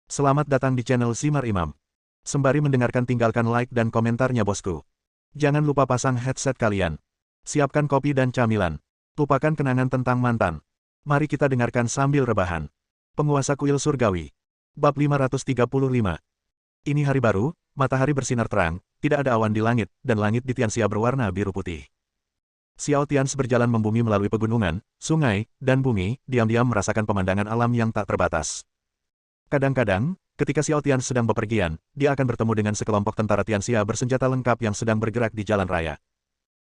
Selamat datang di channel Simar Imam. Sembari mendengarkan tinggalkan like dan komentarnya bosku. Jangan lupa pasang headset kalian. Siapkan kopi dan camilan. Lupakan kenangan tentang mantan. Mari kita dengarkan sambil rebahan. Penguasa kuil surgawi. Bab 535. Ini hari baru, matahari bersinar terang, tidak ada awan di langit, dan langit di Tianxia berwarna biru putih. Xiao Tians berjalan membumi melalui pegunungan, sungai, dan bumi, diam-diam merasakan pemandangan alam yang tak terbatas. Kadang-kadang, ketika Xiao Tian sedang bepergian, dia akan bertemu dengan sekelompok tentara Tianxia bersenjata lengkap yang sedang bergerak di jalan raya.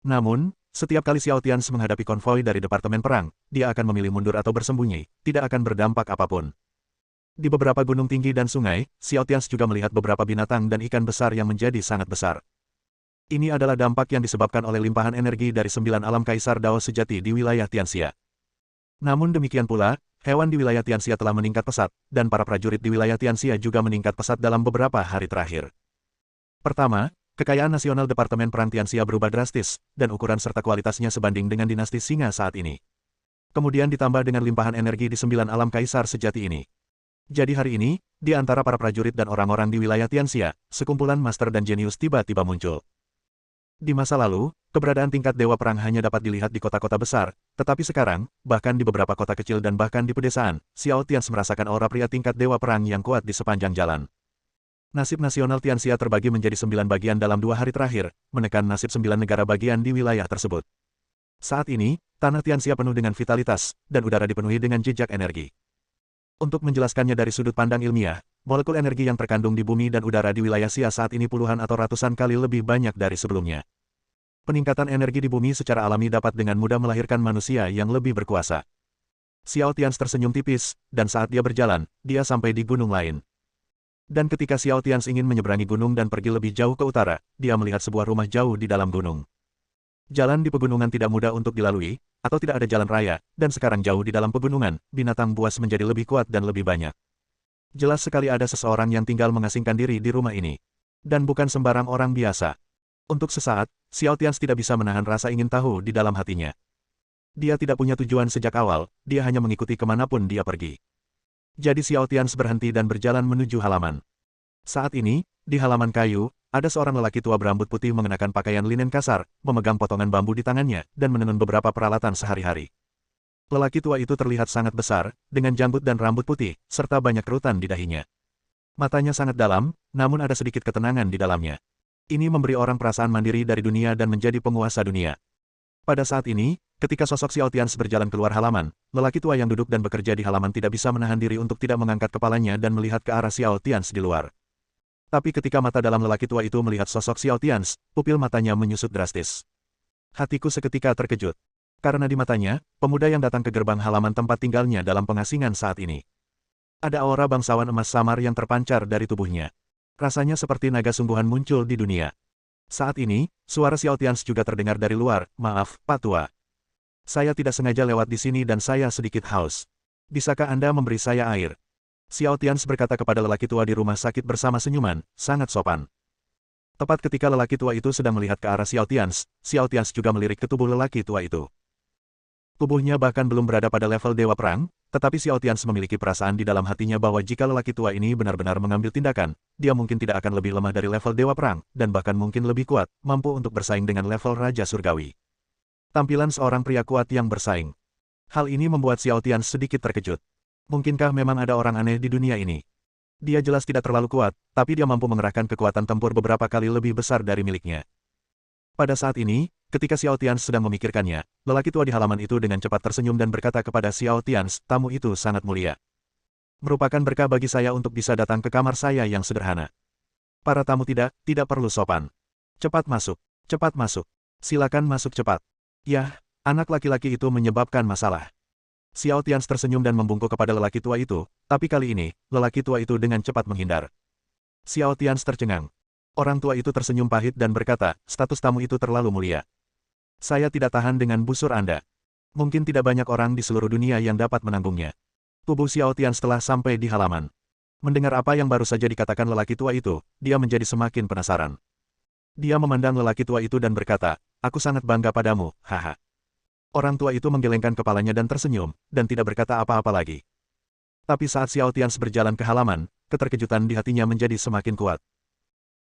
Namun, setiap kali Xiao Tian menghadapi konvoi dari departemen perang, dia akan memilih mundur atau bersembunyi, tidak akan berdampak apapun. Di beberapa gunung tinggi dan sungai, Xiao Tian juga melihat beberapa binatang dan ikan besar yang menjadi sangat besar. Ini adalah dampak yang disebabkan oleh limpahan energi dari 9 alam kaisar Dao sejati di wilayah Tianxia. Namun demikian pula, hewan di wilayah Tianxia telah meningkat pesat, dan para prajurit di wilayah Tianxia juga meningkat pesat dalam beberapa hari terakhir. Pertama, kekayaan nasional Departemen Perang Tianxia berubah drastis, dan ukuran serta kualitasnya sebanding dengan dinasti Singa saat ini. Kemudian ditambah dengan limpahan energi di 9 alam kaisar sejati ini. Jadi hari ini, di antara para prajurit dan orang-orang di wilayah Tianxia, sekumpulan master dan jenius tiba-tiba muncul. Di masa lalu, keberadaan tingkat dewa perang hanya dapat dilihat di kota-kota besar, tetapi sekarang, bahkan di beberapa kota kecil dan bahkan di pedesaan, Xiao Tian merasakan aura pria tingkat dewa perang yang kuat di sepanjang jalan. Nasib nasional Tianxia terbagi menjadi 9 bagian dalam 2 hari terakhir, menekan nasib 9 negara bagian di wilayah tersebut. Saat ini, tanah Tianxia penuh dengan vitalitas, dan udara dipenuhi dengan jejak energi. Untuk menjelaskannya dari sudut pandang ilmiah, molekul energi yang terkandung di bumi dan udara di wilayah Xia saat ini puluhan atau ratusan kali lebih banyak dari sebelumnya. Peningkatan energi di bumi secara alami dapat dengan mudah melahirkan manusia yang lebih berkuasa. Xiao Tian tersenyum tipis, dan saat dia berjalan, dia sampai di gunung lain. Dan ketika Xiao Tian ingin menyeberangi gunung dan pergi lebih jauh ke utara, dia melihat sebuah rumah jauh di dalam gunung. Jalan di pegunungan tidak mudah untuk dilalui, atau tidak ada jalan raya, dan sekarang jauh di dalam pegunungan, binatang buas menjadi lebih kuat dan lebih banyak. Jelas sekali ada seseorang yang tinggal mengasingkan diri di rumah ini. Dan bukan sembarang orang biasa. Untuk sesaat, Xiao Tian tidak bisa menahan rasa ingin tahu di dalam hatinya. Dia tidak punya tujuan sejak awal, dia hanya mengikuti kemanapun dia pergi. Jadi Xiao Tian berhenti dan berjalan menuju halaman. Saat ini, di halaman kayu, ada seorang lelaki tua berambut putih mengenakan pakaian linen kasar, memegang potongan bambu di tangannya, dan menenun beberapa peralatan sehari-hari. Lelaki tua itu terlihat sangat besar, dengan janggut dan rambut putih, serta banyak kerutan di dahinya. Matanya sangat dalam, namun ada sedikit ketenangan di dalamnya. Ini memberi orang perasaan mandiri dari dunia dan menjadi penguasa dunia. Pada saat ini, ketika sosok Xiao Tian berjalan keluar halaman, lelaki tua yang duduk dan bekerja di halaman tidak bisa menahan diri untuk tidak mengangkat kepalanya dan melihat ke arah Xiao Tian di luar. Tapi ketika mata dalam lelaki tua itu melihat sosok Xiao Tian, pupil matanya menyusut drastis. Hatiku seketika terkejut. Karena di matanya, pemuda yang datang ke gerbang halaman tempat tinggalnya dalam pengasingan saat ini. Ada aura bangsawan emas samar yang terpancar dari tubuhnya. Rasanya seperti naga sungguhan muncul di dunia. Saat ini, suara Xiao Tian juga terdengar dari luar. Maaf, Pak Tua. Saya tidak sengaja lewat di sini dan saya sedikit haus. Bisakah Anda memberi saya air? Xiao Tian berkata kepada lelaki tua di rumah sakit bersama senyuman, sangat sopan. Tepat ketika lelaki tua itu sedang melihat ke arah Xiao Tian juga melirik ke tubuh lelaki tua itu. Tubuhnya bahkan belum berada pada level dewa perang, tetapi Xiao Tian memiliki perasaan di dalam hatinya bahwa jika lelaki tua ini benar-benar mengambil tindakan, dia mungkin tidak akan lebih lemah dari level dewa perang, dan bahkan mungkin lebih kuat, mampu untuk bersaing dengan level Raja Surgawi. Tampilan seorang pria kuat yang bersaing. Hal ini membuat Xiao Tian sedikit terkejut. Mungkinkah memang ada orang aneh di dunia ini? Dia jelas tidak terlalu kuat, tapi dia mampu mengerahkan kekuatan tempur beberapa kali lebih besar dari miliknya. Pada saat ini, ketika Xiao Tian sedang memikirkannya, lelaki tua di halaman itu dengan cepat tersenyum dan berkata kepada Xiao Tian, tamu itu sangat mulia. Merupakan berkah bagi saya untuk bisa datang ke kamar saya yang sederhana. Para tamu tidak perlu sopan. Cepat masuk. Silakan masuk cepat. Yah, anak laki-laki itu menyebabkan masalah. Xiao Tian tersenyum dan membungkuk kepada lelaki tua itu, tapi kali ini, lelaki tua itu dengan cepat menghindar. Xiao Tian tercengang. Orang tua itu tersenyum pahit dan berkata, status tamu itu terlalu mulia. Saya tidak tahan dengan busur Anda. Mungkin tidak banyak orang di seluruh dunia yang dapat menanggungnya. Tubuh Xiao Tian setelah sampai di halaman. Mendengar apa yang baru saja dikatakan lelaki tua itu, dia menjadi semakin penasaran. Dia memandang lelaki tua itu dan berkata, aku sangat bangga padamu, haha. Orang tua itu menggelengkan kepalanya dan tersenyum, dan tidak berkata apa-apa lagi. Tapi saat Xiao Tians berjalan ke halaman, keterkejutan di hatinya menjadi semakin kuat.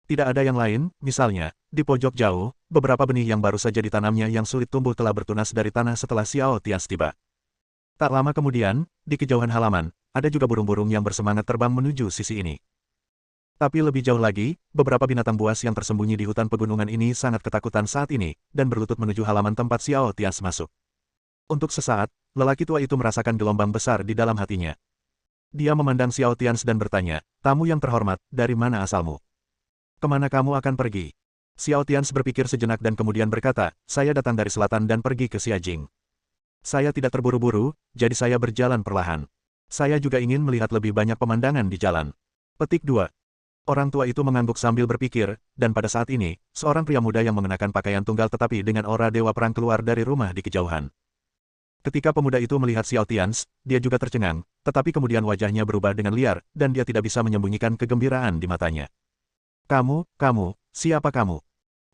Tidak ada yang lain, misalnya, di pojok jauh, beberapa benih yang baru saja ditanamnya yang sulit tumbuh telah bertunas dari tanah setelah Xiao Tians tiba. Tak lama kemudian, di kejauhan halaman, ada juga burung-burung yang bersemangat terbang menuju sisi ini. Tapi lebih jauh lagi, beberapa binatang buas yang tersembunyi di hutan pegunungan ini sangat ketakutan saat ini, dan berlutut menuju halaman tempat Xiao Tians masuk. Untuk sesaat, lelaki tua itu merasakan gelombang besar di dalam hatinya. Dia memandang Xiao Tians dan bertanya, "Tamu yang terhormat, dari mana asalmu? Kemana kamu akan pergi?" Xiao Tians berpikir sejenak dan kemudian berkata, "Saya datang dari selatan dan pergi ke Xiajing. Saya tidak terburu-buru, jadi saya berjalan perlahan. Saya juga ingin melihat lebih banyak pemandangan di jalan." Petik 2. Orang tua itu mengangguk sambil berpikir, dan pada saat ini, seorang pria muda yang mengenakan pakaian tunggal tetapi dengan aura dewa perang keluar dari rumah di kejauhan. Ketika pemuda itu melihat Xiao Tians, dia juga tercengang, tetapi kemudian wajahnya berubah dengan liar, dan dia tidak bisa menyembunyikan kegembiraan di matanya. Kamu, siapa kamu?"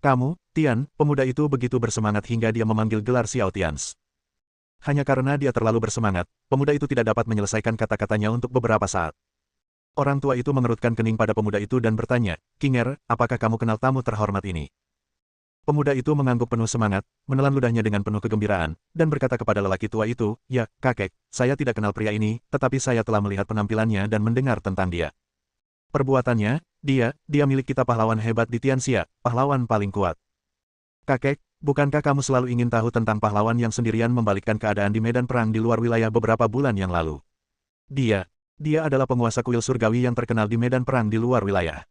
"Kamu, Tian," pemuda itu begitu bersemangat hingga dia memanggil gelar Xiao Tians. Hanya karena dia terlalu bersemangat, pemuda itu tidak dapat menyelesaikan kata-katanya untuk beberapa saat. Orang tua itu mengerutkan kening pada pemuda itu dan bertanya, "Kinger, apakah kamu kenal tamu terhormat ini?" Pemuda itu mengangguk penuh semangat, menelan ludahnya dengan penuh kegembiraan, dan berkata kepada lelaki tua itu, "Ya, kakek, saya tidak kenal pria ini, tetapi saya telah melihat penampilannya dan mendengar tentang dia. Perbuatannya, dia milik kita pahlawan hebat di Tianxia, pahlawan paling kuat." "Kakek, bukankah kamu selalu ingin tahu tentang pahlawan yang sendirian membalikkan keadaan di medan perang di luar wilayah beberapa bulan yang lalu? Dia adalah penguasa kuil surgawi yang terkenal di medan perang di luar wilayah."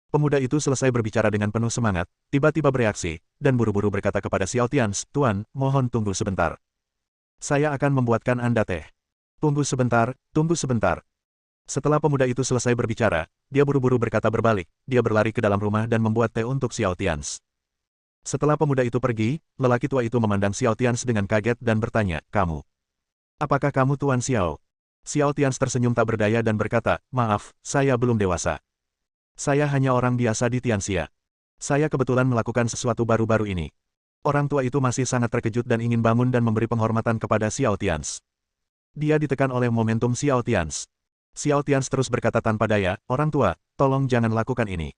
Pemuda itu selesai berbicara dengan penuh semangat, tiba-tiba bereaksi, dan buru-buru berkata kepada Xiao Tians, "Tuan, mohon tunggu sebentar. Saya akan membuatkan Anda teh." Tunggu sebentar." Setelah pemuda itu selesai berbicara, dia buru-buru berkata berbalik, dia berlari ke dalam rumah dan membuat teh untuk Xiao Tians. Setelah pemuda itu pergi, lelaki tua itu memandang Xiao Tians dengan kaget dan bertanya, "Kamu? Apakah kamu Tuan Xiao?" Xiao Tians tersenyum tak berdaya dan berkata, "Maaf, saya belum dewasa. Saya hanya orang biasa di Tianxia. Saya kebetulan melakukan sesuatu baru-baru ini." Orang tua itu masih sangat terkejut dan ingin bangun dan memberi penghormatan kepada Xiao Tians. Dia ditekan oleh momentum Xiao Tians. Xiao Tians terus berkata tanpa daya, "Orang tua, tolong jangan lakukan ini.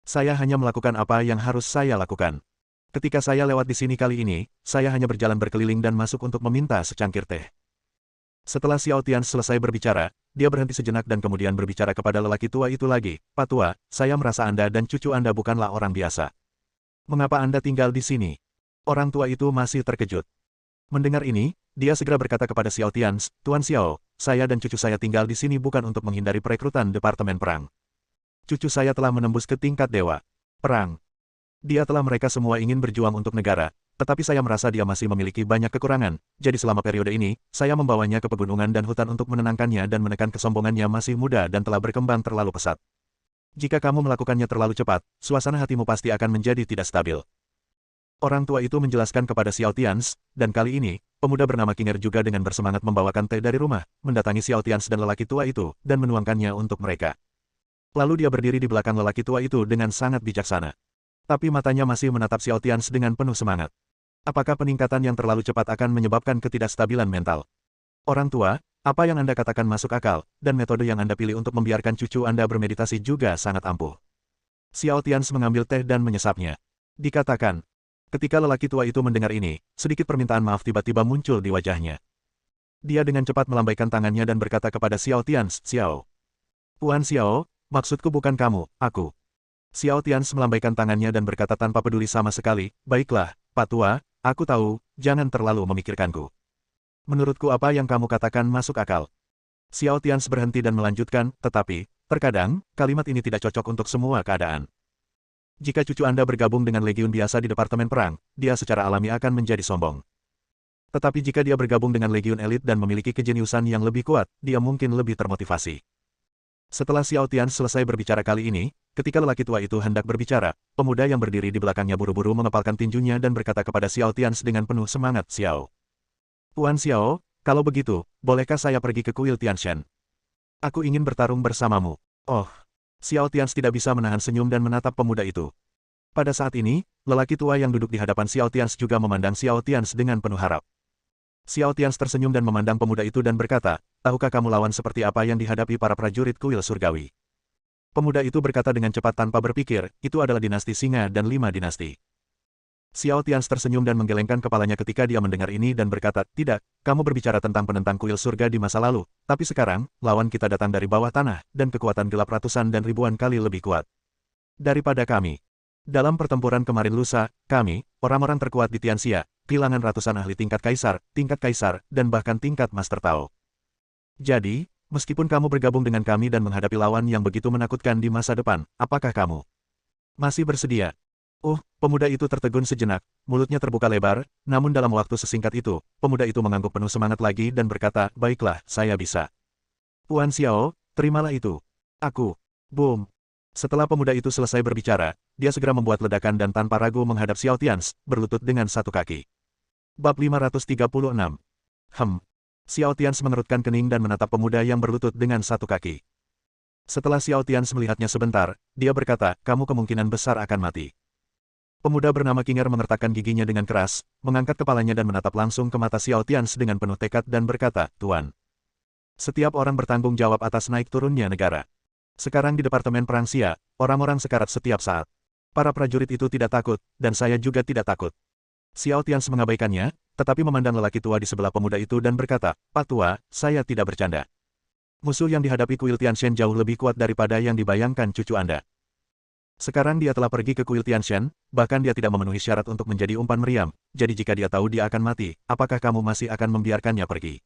Saya hanya melakukan apa yang harus saya lakukan. Ketika saya lewat di sini kali ini, saya hanya berjalan berkeliling dan masuk untuk meminta secangkir teh." Setelah Xiao Tians selesai berbicara, dia berhenti sejenak dan kemudian berbicara kepada lelaki tua itu lagi, "Pak tua, saya merasa Anda dan cucu Anda bukanlah orang biasa. Mengapa Anda tinggal di sini?" Orang tua itu masih terkejut. Mendengar ini, dia segera berkata kepada Xiao Tians, "Tuan Xiao, saya dan cucu saya tinggal di sini bukan untuk menghindari perekrutan Departemen Perang. Cucu saya telah menembus ke tingkat Dewa Perang. Dia telah mereka semua ingin berjuang untuk negara, tetapi saya merasa dia masih memiliki banyak kekurangan, jadi selama periode ini, saya membawanya ke pegunungan dan hutan untuk menenangkannya dan menekan kesombongannya masih muda dan telah berkembang terlalu pesat. Jika kamu melakukannya terlalu cepat, suasana hatimu pasti akan menjadi tidak stabil." Orang tua itu menjelaskan kepada Xiao Tians, dan kali ini, pemuda bernama Kinger juga dengan bersemangat membawakan teh dari rumah, mendatangi Xiao Tians dan lelaki tua itu, dan menuangkannya untuk mereka. Lalu dia berdiri di belakang lelaki tua itu dengan sangat bijaksana. Tapi matanya masih menatap Xiao Tians dengan penuh semangat. "Apakah peningkatan yang terlalu cepat akan menyebabkan ketidakstabilan mental? Orang tua, apa yang Anda katakan masuk akal, dan metode yang Anda pilih untuk membiarkan cucu Anda bermeditasi juga sangat ampuh." Xiao Tians mengambil teh dan menyesapnya. Dikatakan, ketika lelaki tua itu mendengar ini, sedikit permintaan maaf tiba-tiba muncul di wajahnya. Dia dengan cepat melambaikan tangannya dan berkata kepada Xiao Tians, "Xiao. Puan Xiao, maksudku bukan kamu, aku." Xiao Tians melambaikan tangannya dan berkata tanpa peduli sama sekali, "Baiklah, Pak Tua, aku tahu, jangan terlalu memikirkanku. Menurutku apa yang kamu katakan masuk akal." Xiao Tians berhenti dan melanjutkan, "Tetapi, terkadang, kalimat ini tidak cocok untuk semua keadaan. Jika cucu Anda bergabung dengan legiun biasa di Departemen Perang, dia secara alami akan menjadi sombong. Tetapi jika dia bergabung dengan legiun elit dan memiliki kejeniusan yang lebih kuat, dia mungkin lebih termotivasi." Setelah Xiao Tians selesai berbicara kali ini, ketika lelaki tua itu hendak berbicara, pemuda yang berdiri di belakangnya buru-buru mengepalkan tinjunya dan berkata kepada Xiao Tians dengan penuh semangat, "Xiao. Puan Xiao, kalau begitu, bolehkah saya pergi ke kuil Tianshan? Aku ingin bertarung bersamamu." Oh, Xiao Tians tidak bisa menahan senyum dan menatap pemuda itu. Pada saat ini, lelaki tua yang duduk di hadapan Xiao Tians juga memandang Xiao Tians dengan penuh harap. Xiao Tians tersenyum dan memandang pemuda itu dan berkata, tahukah kamu lawan seperti apa yang dihadapi para prajurit kuil surgawi? Pemuda itu berkata dengan cepat tanpa berpikir, itu adalah dinasti Singa dan 5 dinasti. Xiao Tians tersenyum dan menggelengkan kepalanya ketika dia mendengar ini dan berkata, tidak, kamu berbicara tentang penentang kuil surga di masa lalu, tapi sekarang, lawan kita datang dari bawah tanah, dan kekuatan gelap ratusan dan ribuan kali lebih kuat daripada kami. Dalam pertempuran kemarin lusa, kami, orang-orang terkuat di Tianxia, kehilangan ratusan ahli tingkat kaisar, dan bahkan tingkat Master Tao. Jadi, meskipun kamu bergabung dengan kami dan menghadapi lawan yang begitu menakutkan di masa depan, apakah kamu masih bersedia? Pemuda itu tertegun sejenak, mulutnya terbuka lebar, namun dalam waktu sesingkat itu, pemuda itu mengangguk penuh semangat lagi dan berkata, baiklah, saya bisa. Puan Xiao, terimalah itu. Aku. Boom. Setelah pemuda itu selesai berbicara, dia segera membuat ledakan dan tanpa ragu menghadap Xiao Tians, berlutut dengan satu kaki. Bab 536. Xiao Tians mengerutkan kening dan menatap pemuda yang berlutut dengan satu kaki. Setelah Xiao Tians melihatnya sebentar, dia berkata, kamu kemungkinan besar akan mati. Pemuda bernama Kinger mengertakkan giginya dengan keras, mengangkat kepalanya dan menatap langsung ke mata Xiao Tians dengan penuh tekad dan berkata, Tuan. Setiap orang bertanggung jawab atas naik turunnya negara. Sekarang di Departemen Perang Xia, orang-orang sekarat setiap saat. Para prajurit itu tidak takut, dan saya juga tidak takut. Xiao Tians mengabaikannya, tetapi memandang lelaki tua di sebelah pemuda itu dan berkata, Pak Tua, saya tidak bercanda. Musuh yang dihadapi kuil Tianshan jauh lebih kuat daripada yang dibayangkan cucu Anda. Sekarang dia telah pergi ke kuil Tianshan, bahkan dia tidak memenuhi syarat untuk menjadi umpan meriam, jadi jika dia tahu dia akan mati, apakah kamu masih akan membiarkannya pergi?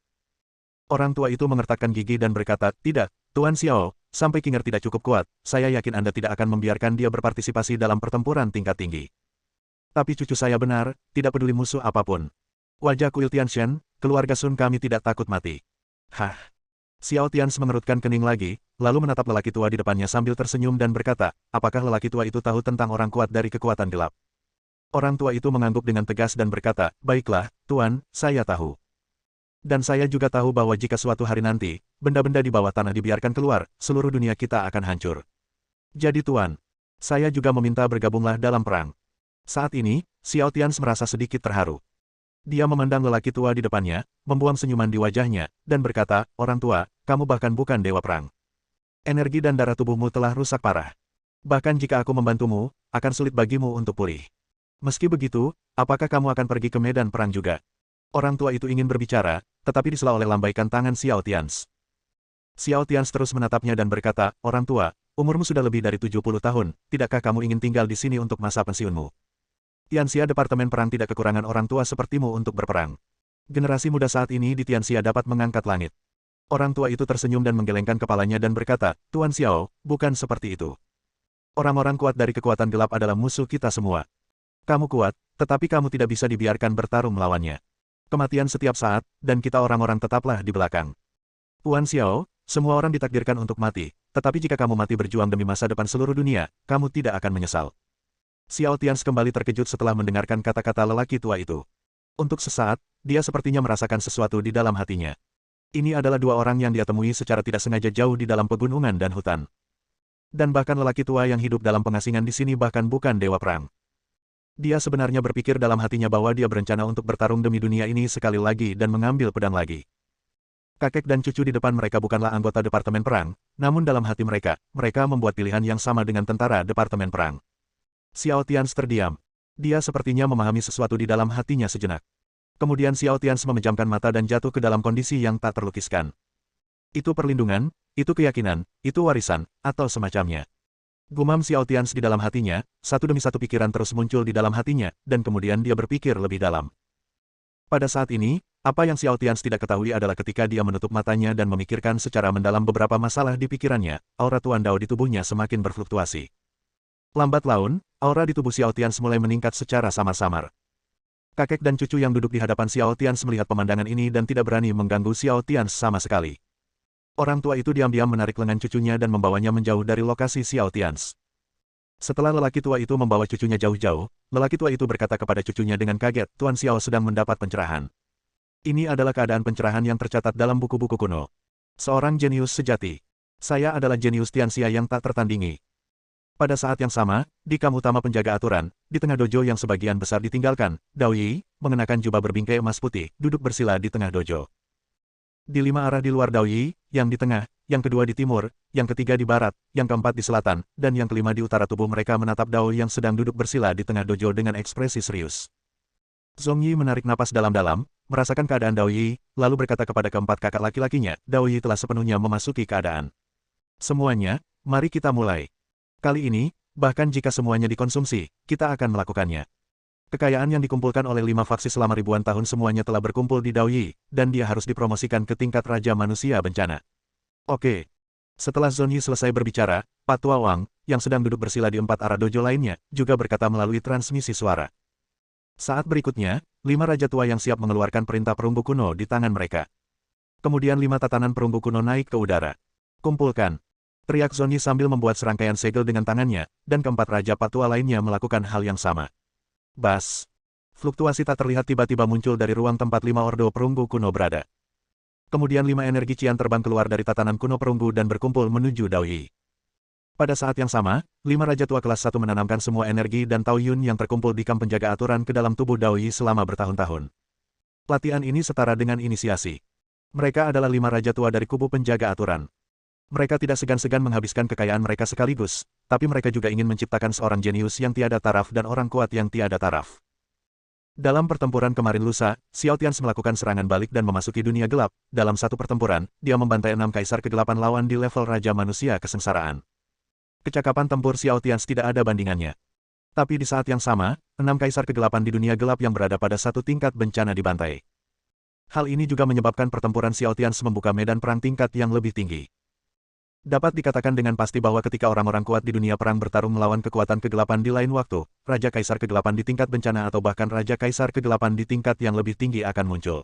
Orang tua itu mengertakkan gigi dan berkata, tidak, Tuan Xiao, sampai Kinger tidak cukup kuat, saya yakin Anda tidak akan membiarkan dia berpartisipasi dalam pertempuran tingkat tinggi. Tapi cucu saya benar, tidak peduli musuh apapun. Wajah kuil Tianshan, keluarga Sun kami tidak takut mati. Hah? Xiao Tians mengerutkan kening lagi, lalu menatap lelaki tua di depannya sambil tersenyum dan berkata, apakah lelaki tua itu tahu tentang orang kuat dari kekuatan gelap? Orang tua itu mengangguk dengan tegas dan berkata, baiklah, Tuan, saya tahu. Dan saya juga tahu bahwa jika suatu hari nanti, benda-benda di bawah tanah dibiarkan keluar, seluruh dunia kita akan hancur. Jadi Tuan, saya juga meminta bergabunglah dalam perang. Saat ini, Xiao Tians merasa sedikit terharu. Dia memandang lelaki tua di depannya, membuang senyuman di wajahnya, dan berkata, orang tua, kamu bahkan bukan dewa perang. Energi dan darah tubuhmu telah rusak parah. Bahkan jika aku membantumu, akan sulit bagimu untuk pulih. Meski begitu, apakah kamu akan pergi ke medan perang juga? Orang tua itu ingin berbicara, tetapi disela oleh lambaikan tangan Xiao Tians. Xiao Tians terus menatapnya dan berkata, orang tua, umurmu sudah lebih dari 70 tahun, tidakkah kamu ingin tinggal di sini untuk masa pensiunmu? Tianxia Departemen Perang tidak kekurangan orang tua sepertimu untuk berperang. Generasi muda saat ini di Tianxia dapat mengangkat langit. Orang tua itu tersenyum dan menggelengkan kepalanya dan berkata, Tuan Xiao, bukan seperti itu. Orang-orang kuat dari kekuatan gelap adalah musuh kita semua. Kamu kuat, tetapi kamu tidak bisa dibiarkan bertarung melawannya. Kematian setiap saat, dan kita orang-orang tetaplah di belakang. Tuan Xiao, semua orang ditakdirkan untuk mati, tetapi jika kamu mati berjuang demi masa depan seluruh dunia, kamu tidak akan menyesal. Xiao Tians kembali terkejut setelah mendengarkan kata-kata lelaki tua itu. Untuk sesaat, dia sepertinya merasakan sesuatu di dalam hatinya. Ini adalah dua orang yang dia temui secara tidak sengaja jauh di dalam pegunungan dan hutan. Dan bahkan lelaki tua yang hidup dalam pengasingan di sini bahkan bukan dewa perang. Dia sebenarnya berpikir dalam hatinya bahwa dia berencana untuk bertarung demi dunia ini sekali lagi dan mengambil pedang lagi. Kakek dan cucu di depan mereka bukanlah anggota Departemen Perang, namun dalam hati mereka, mereka membuat pilihan yang sama dengan tentara Departemen Perang. Xiao Tians terdiam. Dia sepertinya memahami sesuatu di dalam hatinya sejenak. Kemudian Xiao Tians memejamkan mata dan jatuh ke dalam kondisi yang tak terlukiskan. Itu perlindungan, itu keyakinan, itu warisan, atau semacamnya. Gumam Xiao Tians di dalam hatinya, satu demi satu pikiran terus muncul di dalam hatinya, dan kemudian dia berpikir lebih dalam. Pada saat ini, apa yang Xiao Tians tidak ketahui adalah ketika dia menutup matanya dan memikirkan secara mendalam beberapa masalah di pikirannya, aura Tuan Dao di tubuhnya semakin berfluktuasi. Lambat laun, aura di tubuh Xiao Tians mulai meningkat secara samar-samar. Kakek dan cucu yang duduk di hadapan Xiao Tians melihat pemandangan ini dan tidak berani mengganggu Xiao Tians sama sekali. Orang tua itu diam-diam menarik lengan cucunya dan membawanya menjauh dari lokasi Xiao Tians. Setelah lelaki tua itu membawa cucunya jauh-jauh, lelaki tua itu berkata kepada cucunya dengan kaget, Tuan Xiao sedang mendapat pencerahan. Ini adalah keadaan pencerahan yang tercatat dalam buku-buku kuno. Seorang jenius sejati. Saya adalah jenius Tianxia yang tak tertandingi. Pada saat yang sama, di kamp utama penjaga aturan, di tengah dojo yang sebagian besar ditinggalkan, Dao Yi, mengenakan jubah berbingkai emas putih, duduk bersila di tengah dojo. Di 5 arah di luar Daoyi, yang di tengah, yang kedua di timur, yang ketiga di barat, yang keempat di selatan, dan yang kelima di utara tubuh mereka menatap Dao yang sedang duduk bersila di tengah dojo dengan ekspresi serius. Zhong Yi menarik napas dalam-dalam, merasakan keadaan Dao Yi, lalu berkata kepada keempat kakak laki-lakinya, Dao Yi telah sepenuhnya memasuki keadaan. Semuanya, mari kita mulai. Kali ini, bahkan jika semuanya dikonsumsi, kita akan melakukannya. Kekayaan yang dikumpulkan oleh 5 faksi selama ribuan tahun semuanya telah berkumpul di Dao Yi, dan dia harus dipromosikan ke tingkat Raja Manusia Bencana. Oke. Setelah Zhong Yi selesai berbicara, Pak Tua Wang, yang sedang duduk bersila di 4 arah dojo lainnya, juga berkata melalui transmisi suara. Saat berikutnya, 5 Raja Tua yang siap mengeluarkan perintah perunggu kuno di tangan mereka. Kemudian 5 tatanan perunggu kuno naik ke udara. Kumpulkan. Teriak Zhong Yi sambil membuat serangkaian segel dengan tangannya, dan keempat Raja Pak Tua lainnya melakukan hal yang sama. Bas. Fluktuasi tak terlihat tiba-tiba muncul dari ruang tempat 5 ordo perunggu kuno berada. Kemudian 5 energi Qian terbang keluar dari tatanan kuno perunggu dan berkumpul menuju Dao Yi. Pada saat yang sama, 5 Raja Tua kelas 1 menanamkan semua energi dan Tao Yun yang terkumpul di kamp penjaga aturan ke dalam tubuh Dao Yi selama bertahun-tahun. Latihan ini setara dengan inisiasi. Mereka adalah 5 Raja Tua dari kubu penjaga aturan. Mereka tidak segan-segan menghabiskan kekayaan mereka sekaligus, tapi mereka juga ingin menciptakan seorang jenius yang tiada taraf dan orang kuat yang tiada taraf. Dalam pertempuran kemarin lusa, Xiao Tianz melakukan serangan balik dan memasuki dunia gelap. Dalam satu pertempuran, dia membantai 6 kaisar kegelapan lawan di level Raja Manusia Kesengsaraan. Kecakapan tempur Xiao Tianz tidak ada bandingannya. Tapi di saat yang sama, 6 kaisar kegelapan di dunia gelap yang berada pada satu tingkat bencana dibantai. Hal ini juga menyebabkan pertempuran Xiao Tianz membuka medan perang tingkat yang lebih tinggi. Dapat dikatakan dengan pasti bahwa ketika orang-orang kuat di dunia perang bertarung melawan kekuatan kegelapan di lain waktu, Raja Kaisar Kegelapan di tingkat bencana atau bahkan Raja Kaisar Kegelapan di tingkat yang lebih tinggi akan muncul.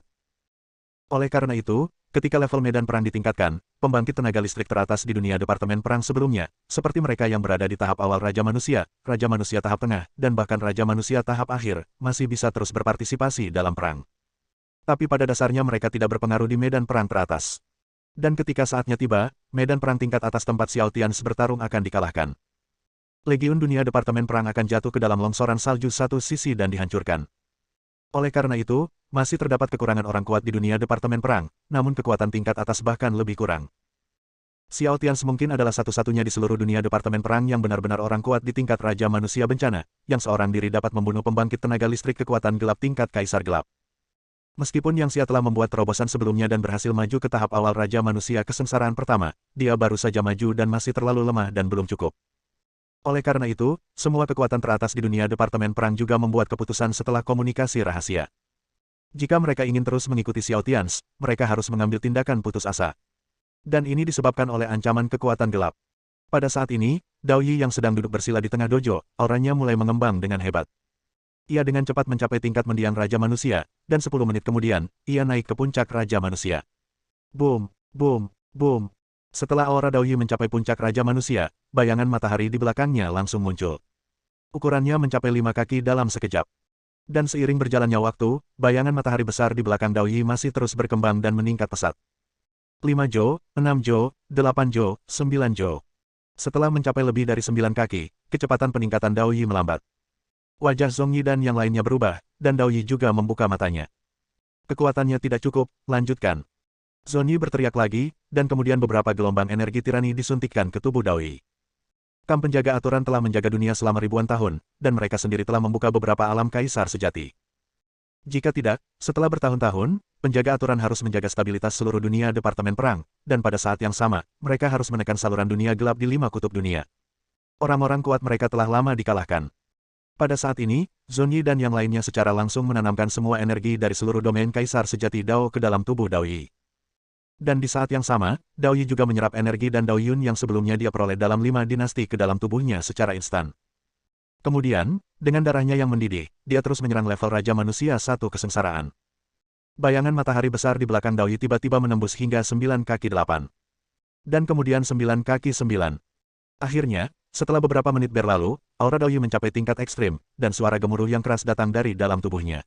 Oleh karena itu, ketika level medan perang ditingkatkan, pembangkit tenaga listrik teratas di dunia Departemen Perang sebelumnya, seperti mereka yang berada di tahap awal Raja Manusia tahap tengah, dan bahkan Raja Manusia tahap akhir, masih bisa terus berpartisipasi dalam perang. Tapi pada dasarnya mereka tidak berpengaruh di medan perang teratas. Dan ketika saatnya tiba, medan perang tingkat atas tempat Xiao Tianz bertarung akan dikalahkan. Legiun dunia Departemen Perang akan jatuh ke dalam longsoran salju satu sisi dan dihancurkan. Oleh karena itu, masih terdapat kekurangan orang kuat di dunia Departemen Perang, namun kekuatan tingkat atas bahkan lebih kurang. Xiao Tianz mungkin adalah satu-satunya di seluruh dunia Departemen Perang yang benar-benar orang kuat di tingkat Raja Manusia Bencana, yang seorang diri dapat membunuh pembangkit tenaga listrik kekuatan gelap tingkat Kaisar Gelap. Meskipun Yang Xia telah membuat terobosan sebelumnya dan berhasil maju ke tahap awal Raja Manusia Kesengsaraan pertama, dia baru saja maju dan masih terlalu lemah dan belum cukup. Oleh karena itu, semua kekuatan teratas di dunia Departemen Perang juga membuat keputusan setelah komunikasi rahasia. Jika mereka ingin terus mengikuti Xiao Tianz, mereka harus mengambil tindakan putus asa. Dan ini disebabkan oleh ancaman kekuatan gelap. Pada saat ini, Dao Yi yang sedang duduk bersila di tengah dojo, auranya mulai mengembang dengan hebat. Ia dengan cepat mencapai tingkat mendiang Raja Manusia, dan 10 menit kemudian, ia naik ke puncak Raja Manusia. Boom, boom, boom. Setelah aura Dao Yi mencapai puncak Raja Manusia, bayangan matahari di belakangnya langsung muncul. Ukurannya mencapai 5 kaki dalam sekejap. Dan seiring berjalannya waktu, bayangan matahari besar di belakang Dao Yi masih terus berkembang dan meningkat pesat. 5 jo, 6 jo, 8 jo, 9 jo. Setelah mencapai lebih dari 9 kaki, kecepatan peningkatan Dao Yi melambat. Wajah Zhong Yi dan yang lainnya berubah, dan Dao Yi juga membuka matanya. Kekuatannya tidak cukup, lanjutkan. Zhong Yi berteriak lagi, dan kemudian beberapa gelombang energi tirani disuntikkan ke tubuh Dao Yi. Kamp penjaga aturan telah menjaga dunia selama ribuan tahun, dan mereka sendiri telah membuka beberapa alam kaisar sejati. Jika tidak, setelah bertahun-tahun, penjaga aturan harus menjaga stabilitas seluruh dunia Departemen Perang, dan pada saat yang sama, mereka harus menekan saluran dunia gelap di 5 kutub dunia. Orang-orang kuat mereka telah lama dikalahkan. Pada saat ini, Zhong Yi dan yang lainnya secara langsung menanamkan semua energi dari seluruh domain Kaisar Sejati Dao ke dalam tubuh Dao Yi. Dan di saat yang sama, Dao Yi juga menyerap energi dan Dao Yun yang sebelumnya dia peroleh dalam 5 dinasti ke dalam tubuhnya secara instan. Kemudian, dengan darahnya yang mendidih, dia terus menyerang level Raja Manusia satu Kesengsaraan. Bayangan matahari besar di belakang Dao Yi tiba-tiba menembus hingga 9 kaki 8. Dan kemudian 9 kaki 9. Akhirnya, setelah beberapa menit berlalu, aura Dao Yi mencapai tingkat ekstrim, dan suara gemuruh yang keras datang dari dalam tubuhnya.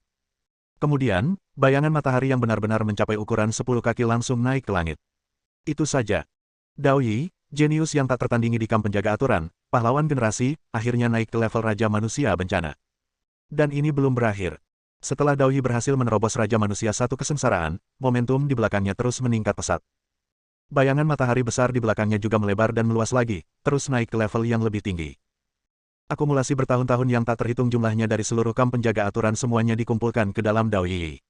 Kemudian, bayangan matahari yang benar-benar mencapai ukuran 10 kaki langsung naik ke langit. Itu saja. Dao Yi, jenius yang tak tertandingi di kamp penjaga aturan, pahlawan generasi, akhirnya naik ke level Raja Manusia Bencana. Dan ini belum berakhir. Setelah Dao Yi berhasil menerobos Raja Manusia satu kesengsaraan, momentum di belakangnya terus meningkat pesat. Bayangan matahari besar di belakangnya juga melebar dan meluas lagi, terus naik ke level yang lebih tinggi. Akumulasi bertahun-tahun yang tak terhitung jumlahnya dari seluruh kamp penjaga aturan semuanya dikumpulkan ke dalam Dao Yi.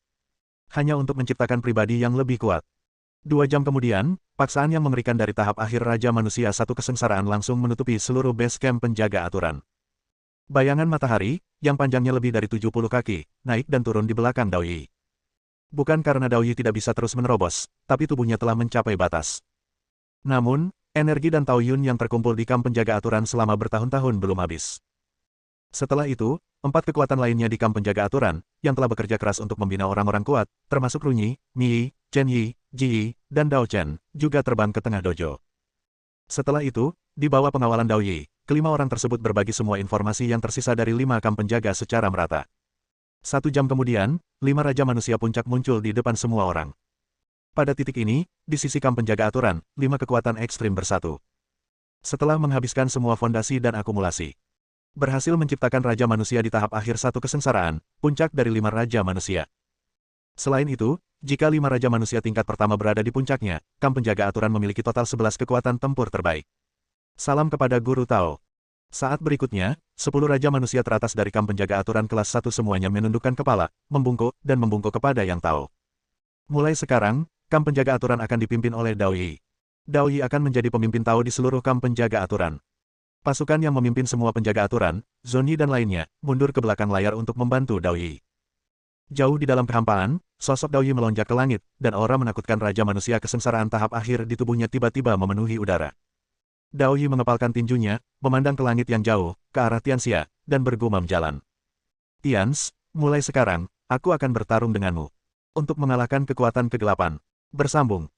Hanya untuk menciptakan pribadi yang lebih kuat. 2 jam kemudian, paksaan yang mengerikan dari tahap akhir Raja Manusia satu kesengsaraan langsung menutupi seluruh base camp penjaga aturan. Bayangan matahari, yang panjangnya lebih dari 70 kaki, naik dan turun di belakang Dao Yi. Bukan karena Dao Yi tidak bisa terus menerobos, tapi tubuhnya telah mencapai batas. Namun, energi dan Taoyun yang terkumpul di kamp penjaga aturan selama bertahun-tahun belum habis. Setelah itu, 4 kekuatan lainnya di kamp penjaga aturan, yang telah bekerja keras untuk membina orang-orang kuat, termasuk Runyi, Mi Yi, Chen Yi, Ji Yi, dan Dao Chen, juga terbang ke tengah dojo. Setelah itu, di bawah pengawalan Dao Yi, kelima orang tersebut berbagi semua informasi yang tersisa dari 5 kamp penjaga secara merata. 1 jam kemudian, 5 Raja Manusia Puncak muncul di depan semua orang. Pada titik ini, di sisi kamp penjaga aturan, 5 kekuatan ekstrim bersatu. Setelah menghabiskan semua fondasi dan akumulasi, berhasil menciptakan Raja Manusia di tahap akhir satu kesengsaraan, puncak dari 5 Raja Manusia. Selain itu, jika 5 Raja Manusia tingkat pertama berada di puncaknya, kamp penjaga aturan memiliki total 11 kekuatan tempur terbaik. Salam kepada Guru Tao. Saat berikutnya, 10 Raja Manusia teratas dari kamp penjaga aturan kelas 1 semuanya menundukkan kepala, membungkuk, dan membungkuk kepada Yang Tao. Mulai sekarang, kamp penjaga aturan akan dipimpin oleh Dao Yi. Dao Yi akan menjadi pemimpin Tao di seluruh kamp penjaga aturan. Pasukan yang memimpin semua penjaga aturan, Zhong Yi dan lainnya, mundur ke belakang layar untuk membantu Dao Yi. Jauh di dalam kehampaan, sosok Dao Yi melonjak ke langit, dan aura menakutkan Raja Manusia kesengsaraan tahap akhir di tubuhnya tiba-tiba memenuhi udara. Dao Yi mengepalkan tinjunya, memandang ke langit yang jauh, ke arah Tianxia, dan bergumam jalan. Tians, mulai sekarang, aku akan bertarung denganmu. Untuk mengalahkan kekuatan kegelapan. Bersambung.